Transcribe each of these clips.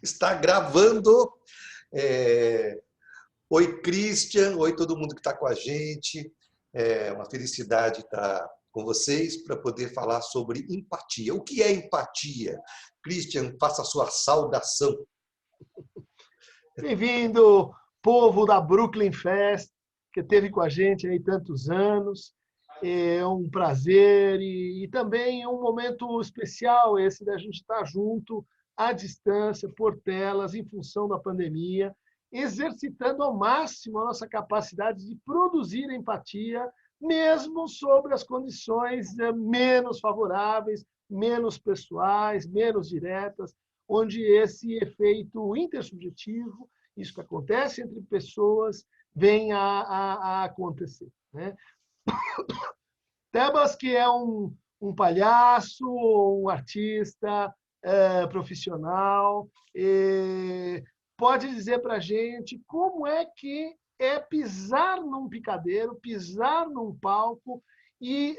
Está gravando. Oi, Christian. Oi, todo mundo que está com a gente. É uma felicidade estar com vocês para poder falar sobre empatia. O que é empatia? Christian, faça a sua saudação. Bem-vindo, povo da Brooklyn Fest, que esteve com a gente aí tantos anos. É um prazer e também é um momento especial esse da gente estar junto, à distância, por telas, em função da pandemia, exercitando ao máximo a nossa capacidade de produzir empatia, mesmo sobre as condições menos favoráveis, menos pessoais, menos diretas, onde esse efeito intersubjetivo, isso que acontece entre pessoas, vem a acontecer. Né? Tebas, que é um palhaço, um artista profissional, pode dizer para a gente como é que é pisar num picadeiro, pisar num palco e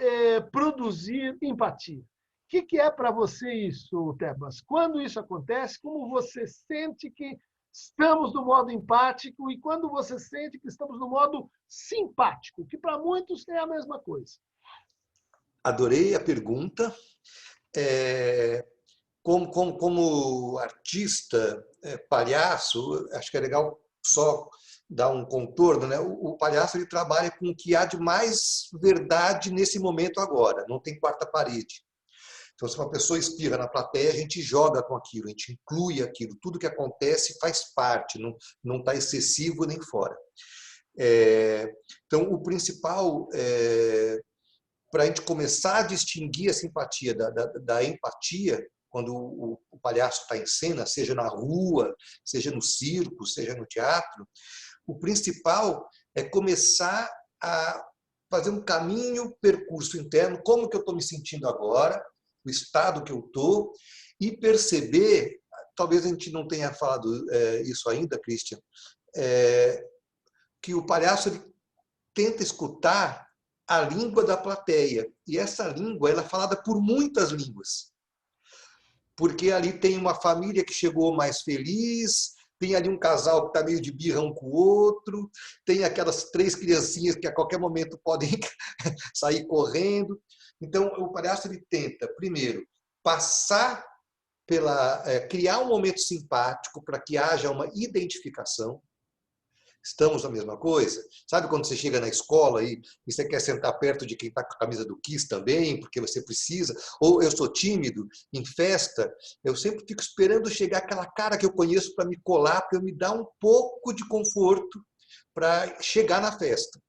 produzir empatia. O que é para você isso, Tebas? Quando isso acontece, como você sente que estamos no modo empático e quando você sente que estamos no modo simpático, que para muitos é a mesma coisa? Adorei a pergunta. Como artista, palhaço, acho que é legal só dar um contorno, né? O palhaço ele trabalha com o que há de mais verdade nesse momento agora, não tem quarta parede. Então, se uma pessoa espirra na plateia, a gente joga com aquilo, a gente inclui aquilo, tudo que acontece faz parte, não está excessivo nem fora. Então, o principal para a gente começar a distinguir a simpatia da empatia, quando o palhaço está em cena, seja na rua, seja no circo, seja no teatro, o principal é começar a fazer um caminho, percurso interno, como que eu estou me sentindo agora, o estado que eu estou, e perceber, talvez a gente não tenha falado isso ainda, Christian, que o palhaço ele tenta escutar a língua da plateia. E essa língua ela é falada por muitas línguas. Porque ali tem uma família que chegou mais feliz, tem ali um casal que está meio de birra um com o outro, tem aquelas 3 criancinhas que a qualquer momento podem sair correndo. Então, o palhaço ele tenta, primeiro, passar criar um momento simpático para que haja uma identificação. Estamos na mesma coisa? Sabe quando você chega na escola e você quer sentar perto de quem está com a camisa do Kiss também, porque você precisa? Ou eu sou tímido, em festa, eu sempre fico esperando chegar aquela cara que eu conheço para me colar, para eu me dar um pouco de conforto para chegar na festa.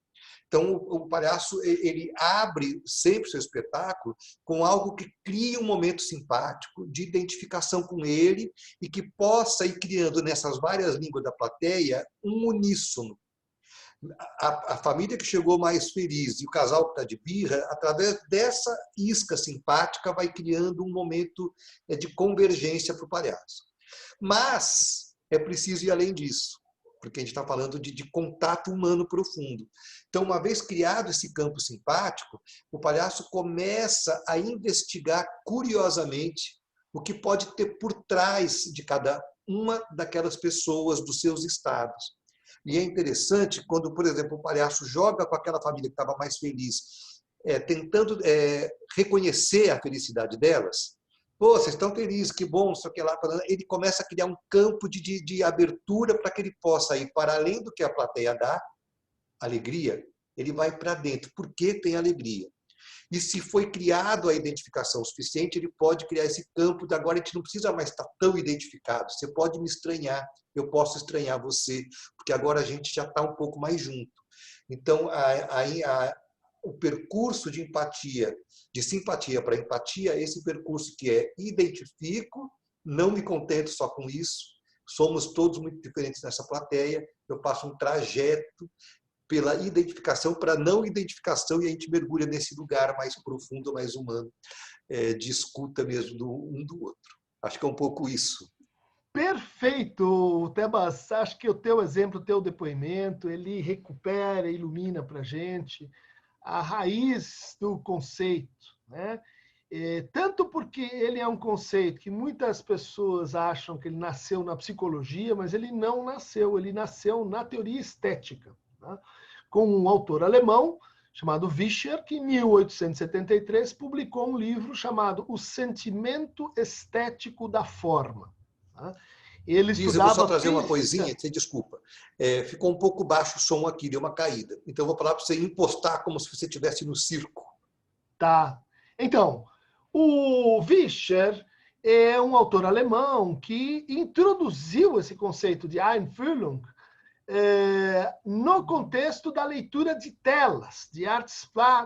Então, o palhaço ele abre sempre o seu espetáculo com algo que cria um momento simpático, de identificação com ele e que possa ir criando nessas várias línguas da plateia um uníssono. A família que chegou mais feliz e o casal que está de birra, através dessa isca simpática, vai criando um momento de convergência para o palhaço. Mas é preciso ir além disso, porque a gente está falando de contato humano profundo. Então, uma vez criado esse campo simpático, o palhaço começa a investigar curiosamente o que pode ter por trás de cada uma daquelas pessoas, dos seus estados. E é interessante quando, por exemplo, o palhaço joga com aquela família que estava mais feliz, tentando reconhecer a felicidade delas. Pô, vocês estão felizes, que bom, só que lá. Ele começa a criar um campo de abertura para que ele possa ir para além do que a plateia dá, alegria, ele vai para dentro, porque tem alegria. E se foi criado a identificação suficiente, ele pode criar esse campo de agora a gente não precisa mais estar tão identificado. Você pode me estranhar, eu posso estranhar você, porque agora a gente já está um pouco mais junto. Então, o percurso de empatia, de simpatia para empatia, esse percurso que é identifico, não me contento só com isso, somos todos muito diferentes nessa plateia, eu passo um trajeto pela identificação para não identificação e a gente mergulha nesse lugar mais profundo, mais humano, de escuta mesmo um do outro. Acho que é um pouco isso. Perfeito, Tebas. Acho que o teu exemplo, o teu depoimento, ele recupera, ilumina para a gente a raiz do conceito. Né? Tanto porque ele é um conceito que muitas pessoas acham que ele nasceu na psicologia, mas ele não nasceu, ele nasceu na teoria estética, né? Com um autor alemão chamado Vischer, que em 1873 publicou um livro chamado O Sentimento Estético da Forma, né? Ele Diz, eu vou só estudava trazer uma coisinha, você desculpa. Ficou um pouco baixo o som aqui, deu uma caída. Então eu vou falar para você impostar como se você estivesse no circo. Tá. Então, o Vischer é um autor alemão que introduziu esse conceito de Einfühlung no contexto da leitura de telas,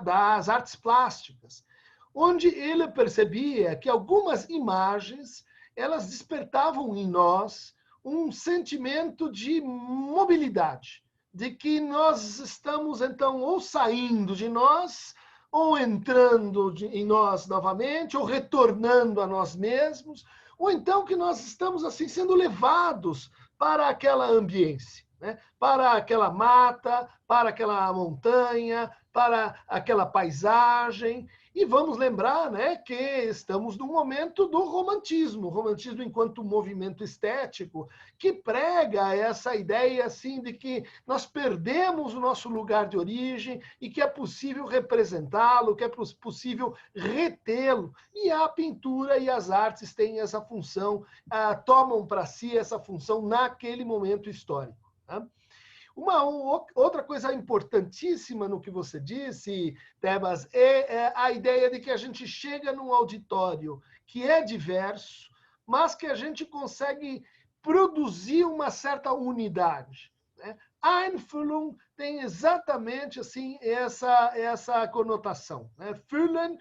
das artes plásticas, onde ele percebia que algumas imagens elas despertavam em nós um sentimento de mobilidade, de que nós estamos, então, ou saindo de nós, ou entrando em nós novamente, ou retornando a nós mesmos, ou então que nós estamos assim sendo levados para aquela ambiência, né? Para aquela mata, para aquela montanha, para aquela paisagem. E vamos lembrar, né, que estamos no momento do romantismo, o romantismo enquanto movimento estético, que prega essa ideia assim de que nós perdemos o nosso lugar de origem e que é possível representá-lo, que é possível retê-lo. E a pintura e as artes têm essa função, tomam para si essa função naquele momento histórico, né? Uma outra coisa importantíssima no que você disse, Tebas, é a ideia de que a gente chega num auditório que é diverso, mas que a gente consegue produzir uma certa unidade, né? Einfühlung tem exatamente assim essa conotação, né? Fühlen,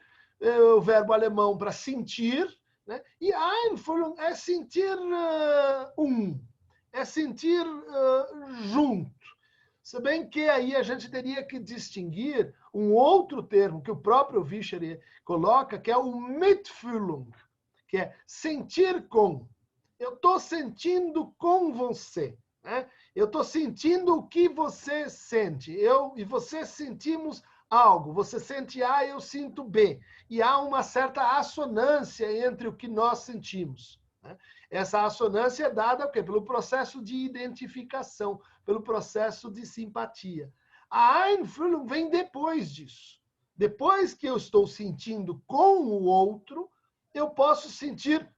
o verbo alemão para sentir, né? E Einfühlung é sentir é sentir junto. Se bem que aí a gente teria que distinguir um outro termo que o próprio Vischer coloca, que é o Mitfühlung, que é sentir com. Eu estou sentindo com você, né? Eu estou sentindo o que você sente. Eu e você sentimos algo. Você sente A, eu sinto B. E há uma certa assonância entre o que nós sentimos, né? Essa assonância é dada pelo processo de identificação, pelo processo de simpatia. A Einfühlung vem depois disso. Depois que eu estou sentindo com o outro, eu posso sentir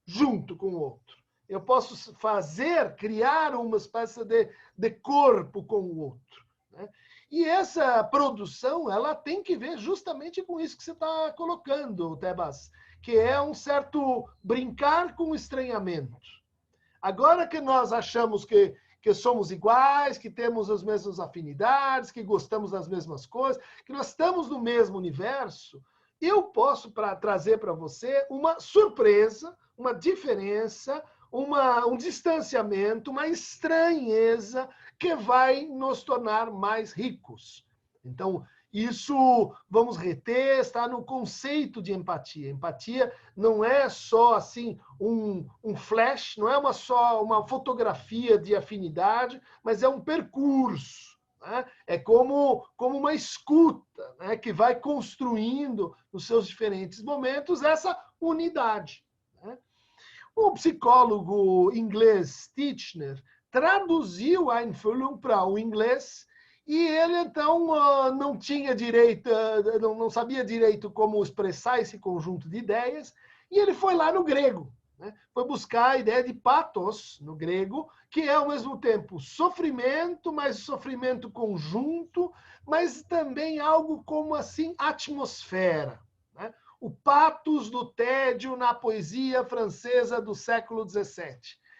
junto com o outro. Eu posso criar uma espécie de corpo com o outro, né? E essa produção, ela tem que ver justamente com isso que você está colocando, Tebas, que é um certo brincar com o estranhamento. Agora que nós achamos que somos iguais, que temos as mesmas afinidades, que gostamos das mesmas coisas, que nós estamos no mesmo universo, eu posso trazer para você uma surpresa, uma diferença, um distanciamento, uma estranheza que vai nos tornar mais ricos. Então, isso, vamos reter, está no conceito de empatia. Empatia não é só assim um flash, não é só uma fotografia de afinidade, mas é um percurso, né? É como uma escuta, né, que vai construindo nos seus diferentes momentos essa unidade, né? O psicólogo inglês Titchener traduziu Einfühlung para o inglês e ele, então, não tinha direito, não sabia direito como expressar esse conjunto de ideias, e ele foi lá no grego, né? Foi buscar a ideia de pathos, no grego, que é, ao mesmo tempo, sofrimento, mas sofrimento conjunto, mas também algo como, assim, atmosfera, né? O pathos do tédio na poesia francesa do século XVII.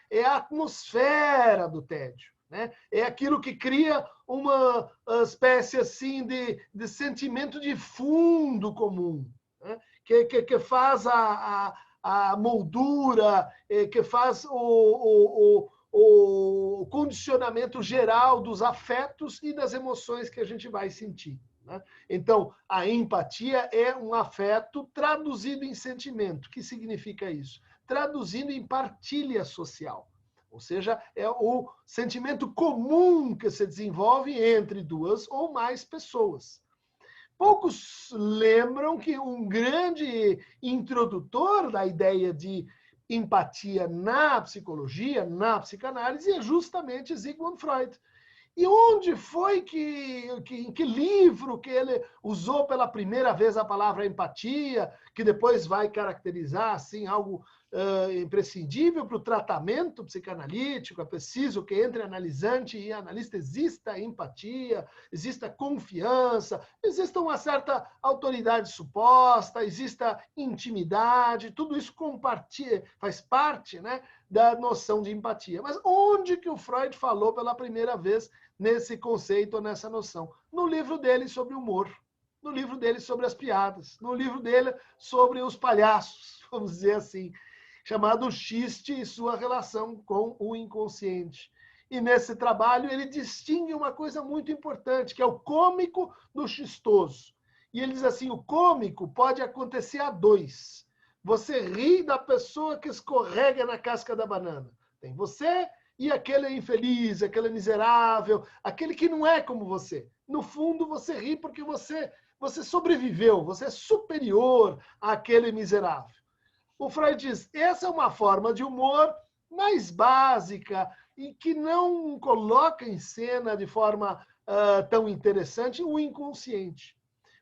É a atmosfera do tédio, né? É aquilo que cria uma espécie assim de sentimento de fundo comum, né? Que faz a moldura, que faz o condicionamento geral dos afetos e das emoções que a gente vai sentir, né? Então, a empatia é um afeto traduzido em sentimento. O que significa isso? Traduzindo em partilha social. Ou seja, é o sentimento comum que se desenvolve entre duas ou mais pessoas. poucos lembram que um grande introdutor da ideia de empatia na psicologia, na psicanálise, é justamente Sigmund Freud. E onde foi em que livro que ele usou pela primeira vez a palavra empatia, que depois vai caracterizar assim algo imprescindível para o tratamento psicanalítico? É preciso que entre analisante e analista exista empatia, exista confiança, exista uma certa autoridade suposta, exista intimidade, tudo isso faz parte, né, da noção de empatia. Mas onde que o Freud falou pela primeira vez nesse conceito, nessa noção? No livro dele sobre humor, no livro dele sobre as piadas, no livro dele sobre os palhaços, vamos dizer assim, chamado Xiste e sua relação com o inconsciente. E nesse trabalho ele distingue uma coisa muito importante, que é o cômico do xistoso. E ele diz assim, o cômico pode acontecer a dois. Você ri da pessoa que escorrega na casca da banana. Tem você e aquele infeliz, aquele miserável, aquele que não é como você. No fundo, você ri porque você sobreviveu, você é superior àquele miserável. O Freud diz, essa é uma forma de humor mais básica e que não coloca em cena de forma tão interessante o inconsciente.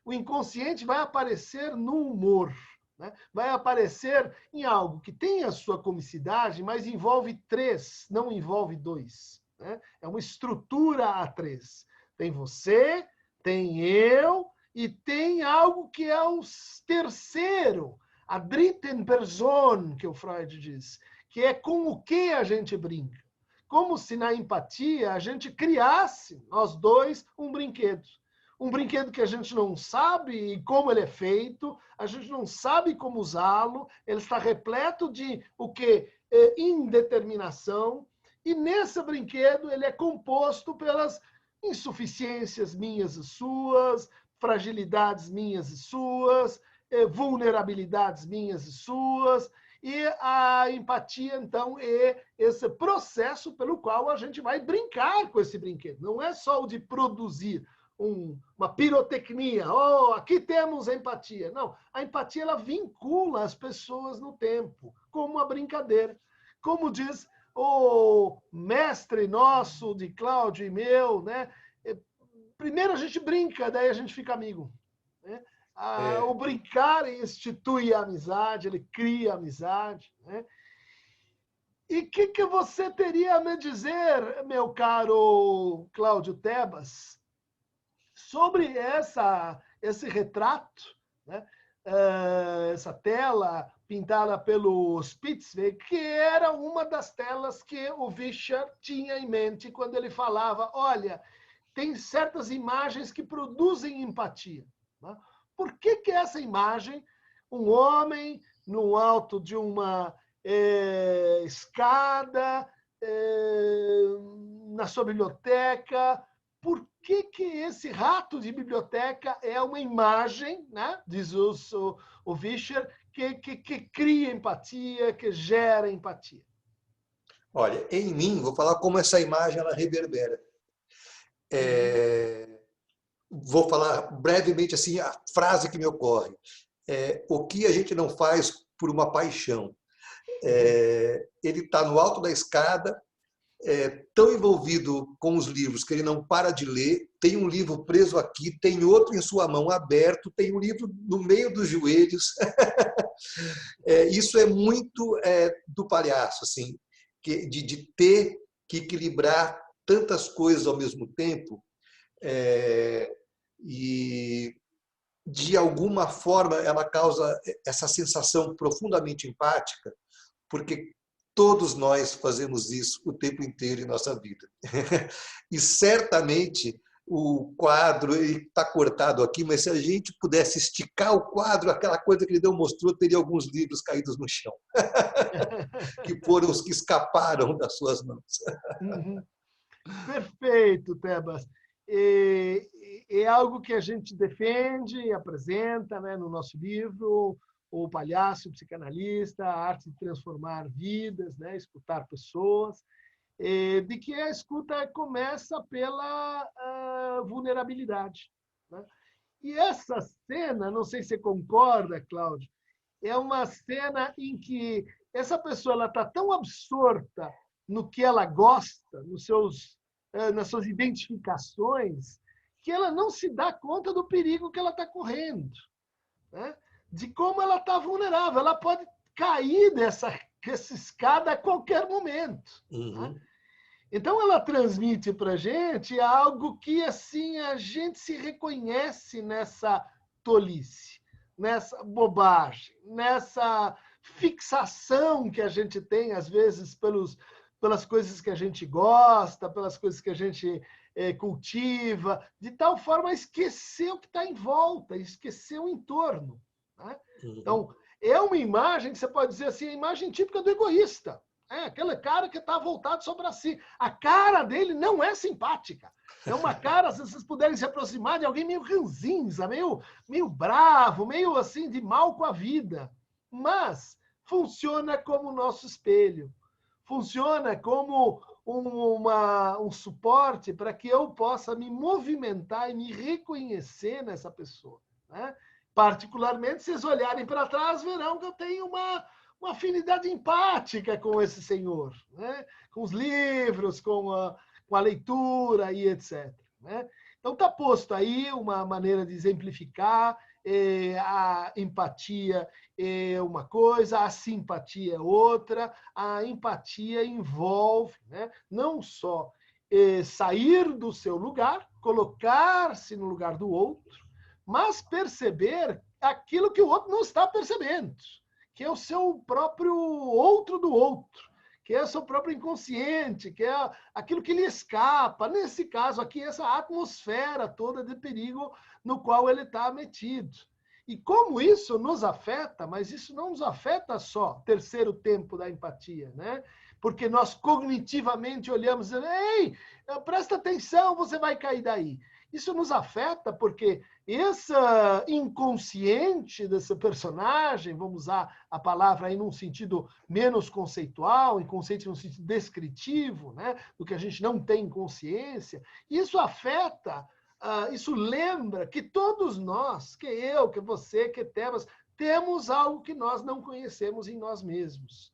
O inconsciente vai aparecer no humor, né? Vai aparecer em algo que tem a sua comicidade, mas envolve três, não envolve dois, né? É uma estrutura a três. Tem você, tem eu e tem algo que é o terceiro, a dritten Person, que o Freud diz, que é com o que a gente brinca. Como se na empatia a gente criasse, nós dois, um brinquedo. Um brinquedo que a gente não sabe como ele é feito, a gente não sabe como usá-lo, ele está repleto de o que? Indeterminação. E nesse brinquedo ele é composto pelas insuficiências minhas e suas, fragilidades minhas e suas, vulnerabilidades minhas e suas, e a empatia, então, é esse processo pelo qual a gente vai brincar com esse brinquedo. Não é só o de produzir uma pirotecnia. Oh, aqui temos a empatia. Não, a empatia ela vincula as pessoas no tempo, como uma brincadeira. Como diz o mestre nosso, de Cláudio e meu, né? Primeiro a gente brinca, daí a gente fica amigo. Né? O brincar institui a amizade, ele cria amizade. Né? E o que você teria a me dizer, meu caro Cláudio Tebas, sobre esse retrato, né? Essa tela pintada pelo Spitzweg, que era uma das telas que o Vischer tinha em mente quando ele falava, olha, tem certas imagens que produzem empatia. Né? Por que essa imagem, um homem no alto de uma escada, na sua biblioteca, por que esse rato de biblioteca é uma imagem, né? Diz o Vischer, que cria empatia, que gera empatia? Olha, em mim, vou falar como essa imagem ela reverbera. Vou falar brevemente assim a frase que me ocorre. O que a gente não faz por uma paixão. Ele está no alto da escada, tão envolvido com os livros que ele não para de ler, tem um livro preso aqui, tem outro em sua mão aberto, tem um livro no meio dos joelhos. Isso é muito do palhaço, assim, de ter que equilibrar tantas coisas ao mesmo tempo, e de alguma forma ela causa essa sensação profundamente empática, porque todos nós fazemos isso o tempo inteiro em nossa vida. E certamente o quadro está cortado aqui, mas se a gente pudesse esticar o quadro, aquela coisa que ele não mostrou, teria alguns livros caídos no chão, que foram os que escaparam das suas mãos. Uhum. Perfeito, Tebas. É algo que a gente defende e apresenta, né, no nosso livro, O Palhaço, o Psicanalista, a Arte de Transformar Vidas, né, escutar pessoas, de que a escuta começa pela vulnerabilidade. Né? E essa cena, não sei se você concorda, Cláudio, é uma cena em que essa pessoa está tão absorta no que ela gosta, nas suas identificações, que ela não se dá conta do perigo que ela está correndo, né? De como ela está vulnerável. Ela pode cair dessa escada a qualquer momento. Né? Uhum. Então, ela transmite para a gente algo que assim a gente se reconhece nessa tolice, nessa bobagem, nessa fixação que a gente tem, às vezes, pelas coisas que a gente gosta, pelas coisas que a gente cultiva, de tal forma a esquecer o que está em volta, esquecer o entorno. Né? Uhum. Então, é uma imagem que você pode dizer assim, a imagem típica do egoísta. Aquele cara que está voltado só para si. A cara dele não é simpática. É uma cara, se vocês puderem se aproximar de alguém meio ranzinza, meio bravo, meio assim de mal com a vida. Mas funciona como nosso espelho. Funciona como um suporte para que eu possa me movimentar e me reconhecer nessa pessoa. Né? Particularmente, se vocês olharem para trás, verão que eu tenho uma afinidade empática com esse senhor, né? Com os livros, com a leitura e etc. Né? Então está posto aí uma maneira de exemplificar a empatia é uma coisa, a simpatia é outra. A empatia envolve, né, não só sair do seu lugar, colocar-se no lugar do outro, mas perceber aquilo que o outro não está percebendo, que é o seu próprio outro do outro, que é o seu próprio inconsciente, que é aquilo que lhe escapa. Nesse caso aqui, essa atmosfera toda de perigo no qual ele está metido. E como isso nos afeta, mas isso não nos afeta só, terceiro tempo da empatia, né? Porque nós cognitivamente olhamos e dizemos, ei, presta atenção, você vai cair daí. Isso nos afeta porque esse inconsciente desse personagem, vamos usar a palavra aí num sentido menos conceitual, inconsciente no sentido descritivo, né? Do que a gente não tem consciência, isso afeta. Isso lembra que todos nós, que eu, que você, que temos algo que nós não conhecemos em nós mesmos.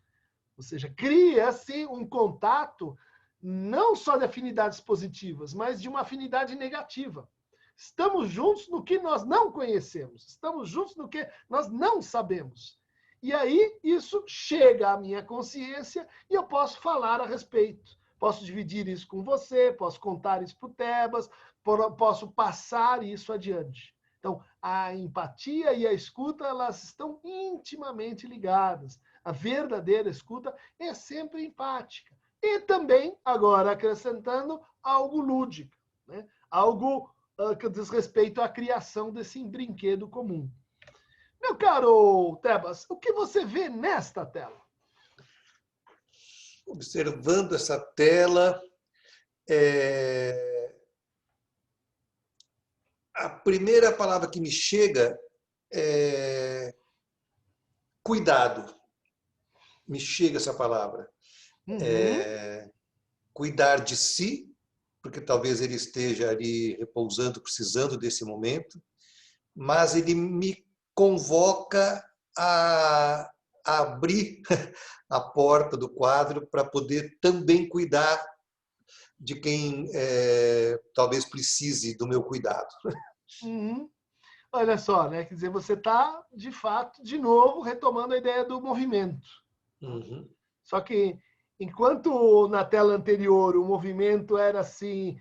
Ou seja, cria-se um contato não só de afinidades positivas, mas de uma afinidade negativa. Estamos juntos no que nós não conhecemos, estamos juntos no que nós não sabemos. E aí isso chega à minha consciência e eu posso falar a respeito. Posso dividir isso com você, posso contar isso para o Tebas, posso passar isso adiante. Então, a empatia e a escuta, elas estão intimamente ligadas. A verdadeira escuta é sempre empática. E também, agora acrescentando, algo lúdico, né? Algo que diz respeito à criação desse brinquedo comum. Meu caro Tebas, o que você vê nesta tela? Observando essa tela, a primeira palavra que me chega é cuidado. Me chega essa palavra. Uhum. Cuidar de si, porque talvez ele esteja ali repousando, precisando desse momento, mas ele me convoca a abrir a porta do quadro para poder também cuidar de quem talvez precise do meu cuidado. Uhum. Olha só, né? Quer dizer, você está, de fato, de novo, retomando a ideia do movimento. Uhum. Só que, enquanto na tela anterior o movimento era assim,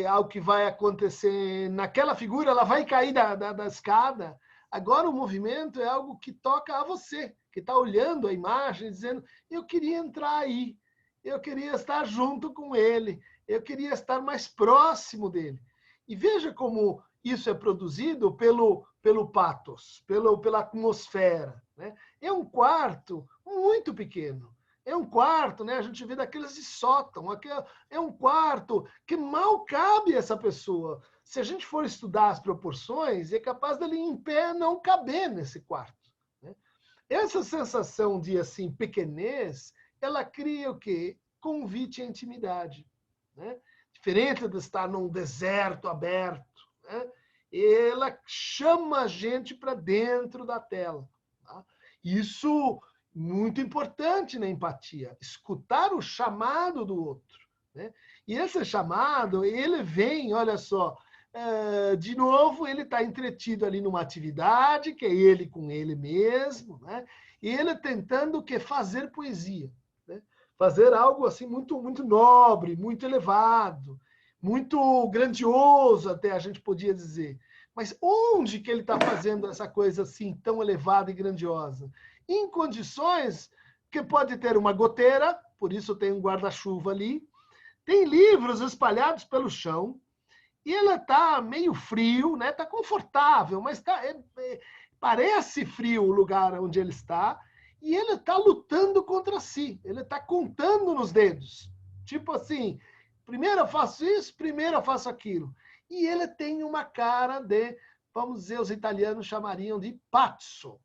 algo que vai acontecer naquela figura, ela vai cair da escada, agora o movimento é algo que toca a você, que está olhando a imagem, dizendo, eu queria entrar aí, eu queria estar junto com ele, eu queria estar mais próximo dele. E veja como isso é produzido pelo pathos, pela atmosfera. Né? É um quarto muito pequeno. É um quarto, né? A gente vê daqueles de sótão. É um quarto que mal cabe essa pessoa. Se a gente for estudar as proporções, é capaz dele em pé não caber nesse quarto. Né? Essa sensação de assim pequenez, ela cria o quê? Convite à intimidade. Né? Diferente de estar num deserto aberto. Né? ela chama a gente para dentro da tela. Tá? Isso muito importante na empatia, escutar o chamado do outro. Né? E esse chamado, ele vem, olha só, de novo, ele está entretido ali numa atividade, que é ele com ele mesmo, né? E ele tentando fazer poesia, né? Fazer algo assim muito, muito nobre, muito elevado, muito grandioso, até a gente podia dizer. Mas onde que ele está fazendo essa coisa assim tão elevada e grandiosa? Em condições que pode ter uma goteira, por isso tem um guarda-chuva ali, tem livros espalhados pelo chão, e ela está meio frio, né? Está confortável, mas parece frio o lugar onde ele está, e ele está lutando contra si, ele está contando nos dedos. Tipo assim, primeiro eu faço isso, primeiro eu faço aquilo. E ele tem uma cara de, vamos dizer, os italianos chamariam de pazzo.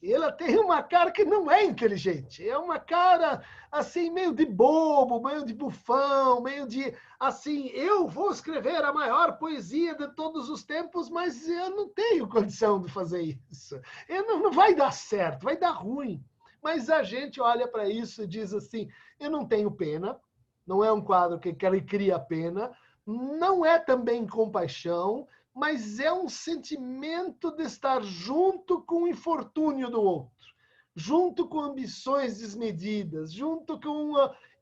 Ela tem uma cara que não é inteligente. É uma cara, assim, meio de bobo, meio de bufão, meio de, assim, eu vou escrever a maior poesia de todos os tempos, mas eu não tenho condição de fazer isso. Não vai dar certo, vai dar ruim. Mas a gente olha para isso e diz assim, eu não tenho pena, não é um quadro que cria pena, não é também compaixão, mas é um sentimento de estar junto com o infortúnio do outro, junto com ambições desmedidas, junto com...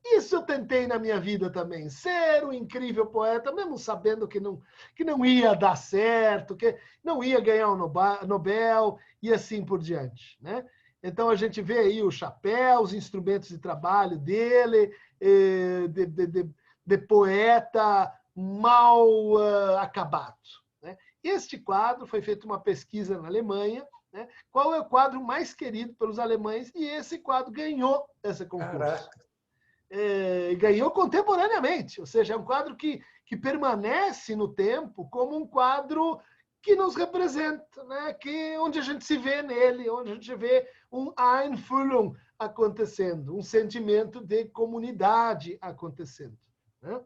Isso eu tentei na minha vida também, ser um incrível poeta, mesmo sabendo que não ia dar certo, que não ia ganhar o Nobel e assim por diante, né? Então a gente vê aí o chapéu, os instrumentos de trabalho dele, de poeta mal acabado. Este quadro foi feita uma pesquisa na Alemanha, né? Qual é o quadro mais querido pelos alemães? E esse quadro ganhou esse concurso. Ganhou contemporaneamente, ou seja, é um quadro que permanece no tempo como um quadro que nos representa, né? Onde a gente se vê nele, onde a gente vê um Einfühlung acontecendo, um sentimento de comunidade acontecendo. Né?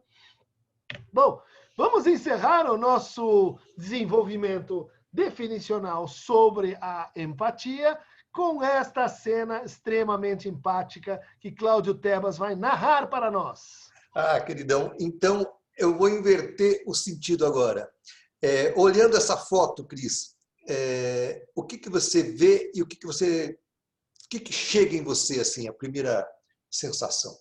Bom, vamos encerrar o nosso desenvolvimento definicional sobre a empatia com esta cena extremamente empática que Cláudio Tebas vai narrar para nós. Ah, queridão, então eu vou inverter o sentido agora. Olhando essa foto, Cris, o que você vê e o que chega em você, assim, a primeira sensação?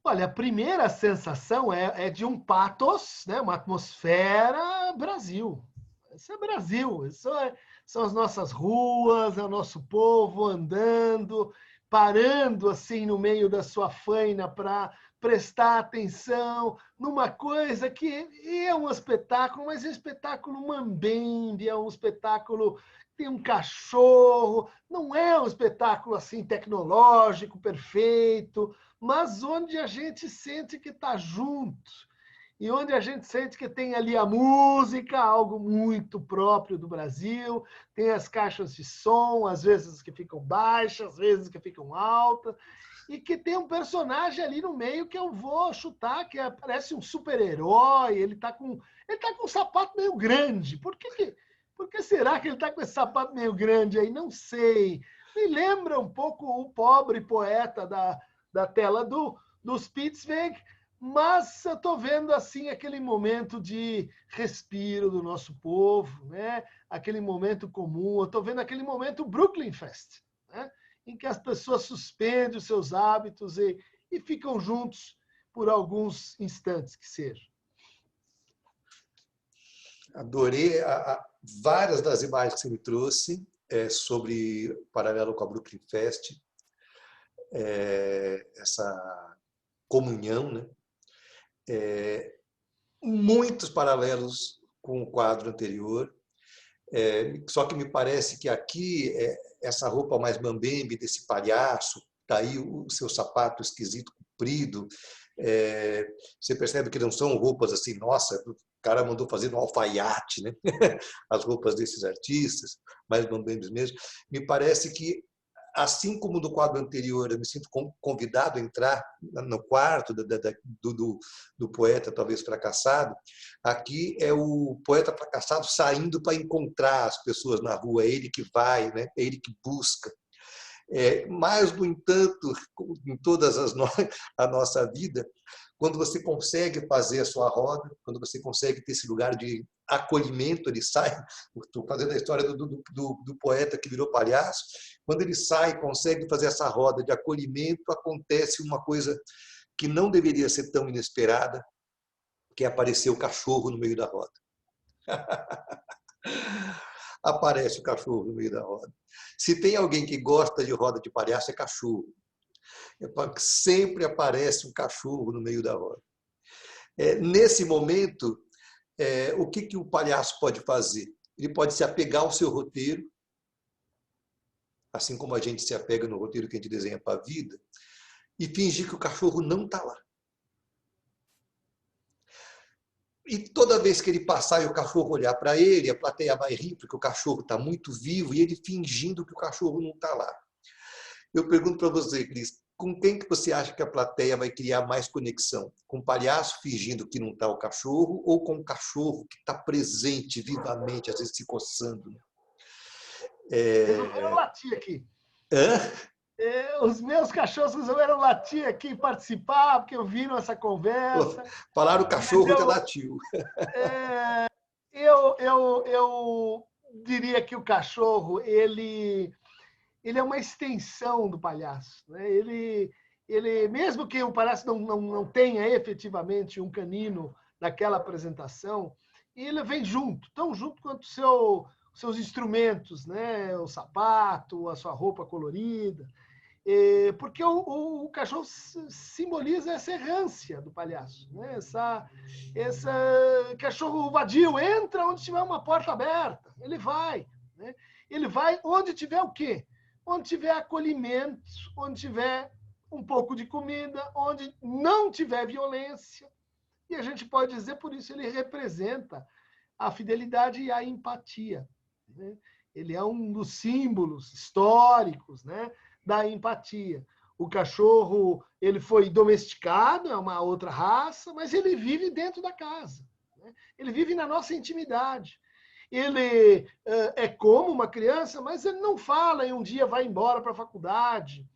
Olha, a primeira sensação é de um pathos, né? Uma atmosfera Brasil. Isso é Brasil, são as nossas ruas, é o nosso povo andando, parando assim no meio da sua faina para prestar atenção numa coisa que é um espetáculo, mas é um espetáculo mambembe, é um espetáculo tem um cachorro, não é um espetáculo assim tecnológico, perfeito, mas onde a gente sente que está junto e onde a gente sente que tem ali a música, algo muito próprio do Brasil, tem as caixas de som, às vezes que ficam baixas, às vezes que ficam altas, e que tem um personagem ali no meio que eu vou chutar, que parece um super-herói, ele está com um sapato meio grande. Por que será que ele está com esse sapato meio grande aí? Não sei. Me lembra um pouco o pobre poeta da tela do Spitzweg, mas eu estou vendo assim aquele momento de respiro do nosso povo, né? Aquele momento comum. Eu estou vendo aquele momento Brooklyn Fest, né? Em que as pessoas suspendem os seus hábitos e ficam juntos por alguns instantes que seja. Adorei várias das imagens que você me trouxe sobre paralelo com a Brooklyn Fest, essa comunhão, né? Muitos paralelos com o quadro anterior, só que me parece que aqui essa roupa mais mambembe desse palhaço, tá aí o seu sapato esquisito comprido, você percebe que não são roupas assim, nossa, o cara mandou fazer no alfaiate, né? As roupas desses artistas, mais mambembes mesmo. Me parece que assim como no quadro anterior, eu me sinto convidado a entrar no quarto do poeta, talvez fracassado, aqui é o poeta fracassado saindo para encontrar as pessoas na rua, é ele que vai, né? É ele que busca. Mas, no entanto, em todas a nossa vida, quando você consegue fazer a sua roda, quando você consegue ter esse lugar de acolhimento, ele sai, estou fazendo a história do poeta que virou palhaço, quando ele sai, consegue fazer essa roda de acolhimento, acontece uma coisa que não deveria ser tão inesperada, que é aparecer o cachorro no meio da roda. Aparece o cachorro no meio da roda. Se tem alguém que gosta de roda de palhaço, é cachorro. Sempre aparece um cachorro no meio da roda. Nesse momento, o que o palhaço pode fazer? Ele pode se apegar ao seu roteiro, assim como a gente se apega no roteiro que a gente desenha para a vida, e fingir que o cachorro não está lá. E toda vez que ele passar e o cachorro olhar para ele, a plateia vai rir, porque o cachorro está muito vivo, e ele fingindo que o cachorro não está lá. Eu pergunto para você, Cris, com quem que você acha que a plateia vai criar mais conexão? Com o palhaço fingindo que não está o cachorro, ou com o cachorro que está presente vivamente, às vezes se coçando? Resolveram latir aqui. Hã? Os meus cachorros resolveram latir aqui, participar, porque ouviram essa conversa. Falaram o cachorro já latiu. Eu diria que o cachorro, ele é uma extensão do palhaço, né? Mesmo que o palhaço não tenha efetivamente um canino naquela apresentação, ele vem junto, tão junto quanto seus instrumentos, né? O sapato, a sua roupa colorida. Porque o cachorro simboliza essa errância do palhaço, né? Essa cachorro vadio entra onde tiver uma porta aberta, ele vai, né? Ele vai onde tiver o quê? Onde tiver acolhimento, onde tiver um pouco de comida, onde não tiver violência. E a gente pode dizer, por isso, ele representa a fidelidade e a empatia, né? Ele é um dos símbolos históricos, né, da empatia. O cachorro, ele foi domesticado, é uma outra raça, mas ele vive dentro da casa, né? Ele vive na nossa intimidade. Ele é como uma criança, mas ele não fala e um dia vai embora para a faculdade.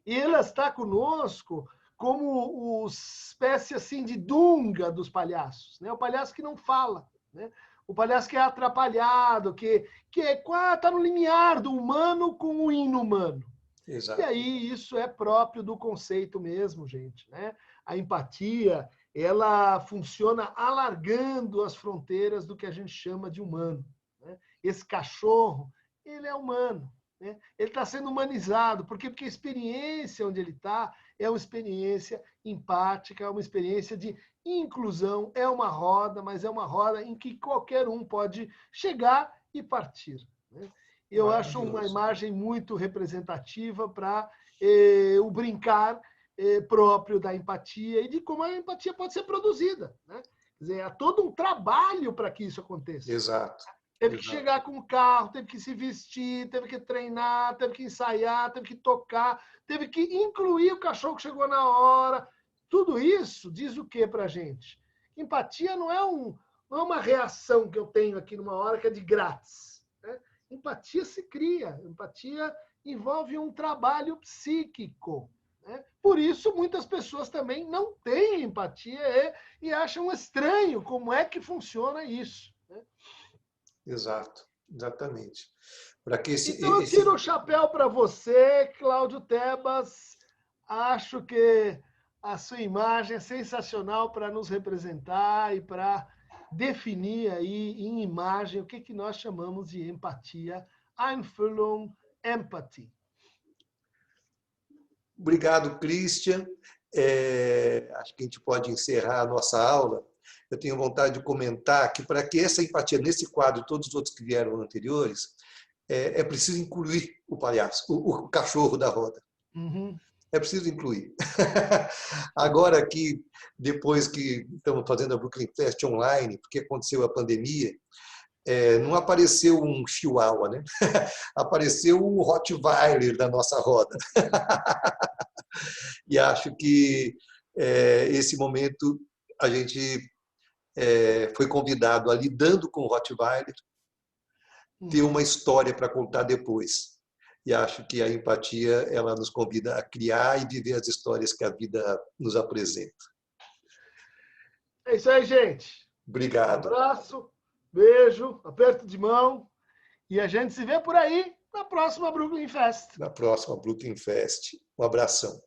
E ele está conosco como espécie assim de dunga dos palhaços, né? O palhaço que não fala, né? O palhaço que é atrapalhado, que está no limiar do humano com o inumano. Exato. E aí isso é próprio do conceito mesmo, gente, né? A empatia, ela funciona alargando as fronteiras do que a gente chama de humano, né? Esse cachorro, ele é humano, né? Ele está sendo humanizado. Por quê? Porque a experiência onde ele está é uma experiência empática, é uma experiência de inclusão, é uma roda, mas é uma roda em que qualquer um pode chegar e partir, né? Eu acho uma imagem muito representativa para o brincar próprio da empatia e de como a empatia pode ser produzida, né? Quer dizer, há todo um trabalho para que isso aconteça. Exato. Teve que chegar com o carro, teve que se vestir, teve que treinar, teve que ensaiar, teve que tocar, teve que incluir o cachorro que chegou na hora. Tudo isso diz o que para a gente? Empatia não é uma reação que eu tenho aqui numa hora que é de grátis, né? Empatia se cria, empatia envolve um trabalho psíquico, né? Por isso, muitas pessoas também não têm empatia e acham estranho como é que funciona isso, né? Exato, exatamente. Então, eu tiro o chapéu para você, Cláudio Tebas. Acho que a sua imagem é sensacional para nos representar e para definir aí em imagem o que nós chamamos de empatia. Einfühlung, Empathy. Obrigado, Christian. Acho que a gente pode encerrar a nossa aula. Eu tenho vontade de comentar que, para que essa empatia, nesse quadro e todos os outros que vieram anteriores, é preciso incluir o palhaço, o cachorro da roda. Uhum. É preciso incluir. Agora aqui, depois que estamos fazendo a Brooklyn Fest online, porque aconteceu a pandemia, não apareceu um chihuahua, né? Apareceu um Rottweiler da nossa roda. E acho que esse momento a gente foi convidado a, lidando com o Rottweiler, ter uma história para contar depois. E acho que a empatia, ela nos convida a criar e viver as histórias que a vida nos apresenta. É isso aí, gente. Um Obrigado. abraço, beijo, aperto de mão. E a gente se vê por aí na próxima Brooklyn Fest. Na próxima Brooklyn Fest. Um abração.